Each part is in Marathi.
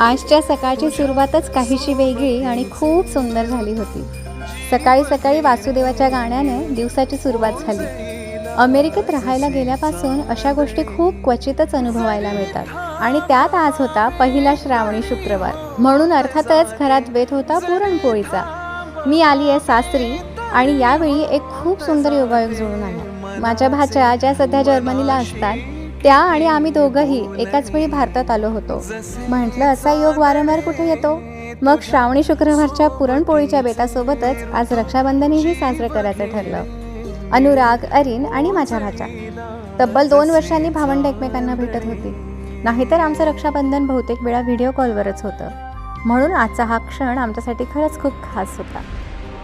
आजच्या सकाळची सुरुवातच काहीशी वेगळी आणि खूप सुंदर झाली होती। सकाळी सकाळी वासुदेवाच्या गाण्याने दिवसाची सुरुवात झाली। अमेरिकेत राहायला गेल्यापासून अशा गोष्टी खूप क्वचितच अनुभवायला मिळतात आणि त्यात आज होता पहिला श्रावणी शुक्रवार, म्हणून अर्थातच घरात बेत होता पुरणपोळीचा। मी आली आहे सासरी आणि यावेळी एक खूप सुंदर योगायोग जुळून आला। माझ्या भाच्या ज्या सध्या जर्मनीला असतात त्या आणि आम्ही दोघंही एकाच वेळी भारतात आलो होतो। म्हटलं असा योग वारंवार कुठे येतो, मग श्रावणी शुक्रवारच्या पुरणपोळीच्या बेतासोबतच आज रक्षाबंधनही साजरं करायचं ठरलं। अनुराग, अरिन आणि माझ्या भाच्या तब्बल 2 वर्षांनी भावंड एकमेकांना भेटत होती, नाहीतर आमचं रक्षाबंधन बहुतेक वेळा व्हिडिओ कॉलवरच होतं। म्हणून आजचा हा क्षण आमच्यासाठी खरंच खूप खास होता।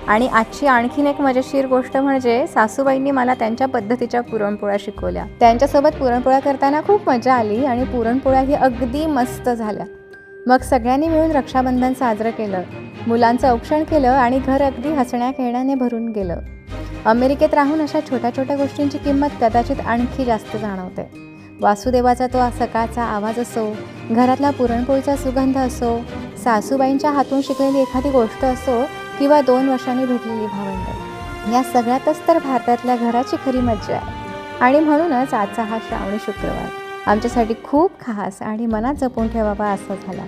आणि आजची आणखीन एक मजेशीर गोष्ट म्हणजे सासूबाईंनी मला त्यांच्या पद्धतीच्या पुरणपोळ्या शिकवल्या। त्यांच्यासोबत पुरणपोळ्या करताना खूप मजा आली आणि पुरणपोळ्याही अगदी मस्त झाल्या। मग सगळ्यांनी मिळून रक्षाबंधन साजरं केलं, मुलांचं औक्षण केलं आणि घर अगदी हसण्या खेळण्याने भरून गेलं। अमेरिकेत राहून अशा छोट्या छोट्या गोष्टींची किंमत कदाचित आणखी जास्त जाणवते। वासुदेवाचा तो सकाळचा आवाज असो, घरातला पुरणपोळीचा सुगंध असो, सासूबाईंच्या हातून शिकलेली एखादी गोष्ट असो किंवा 2 वर्षांनी भेटलेली भावंड, या सगळ्यातच तर भारतातल्या घराची खरी मज्जा आहे। आणि म्हणूनच आजचा हा श्रावणी शुक्रवार आमच्यासाठी खूप खास आणि मनात जपून ठेवावा असा झाला।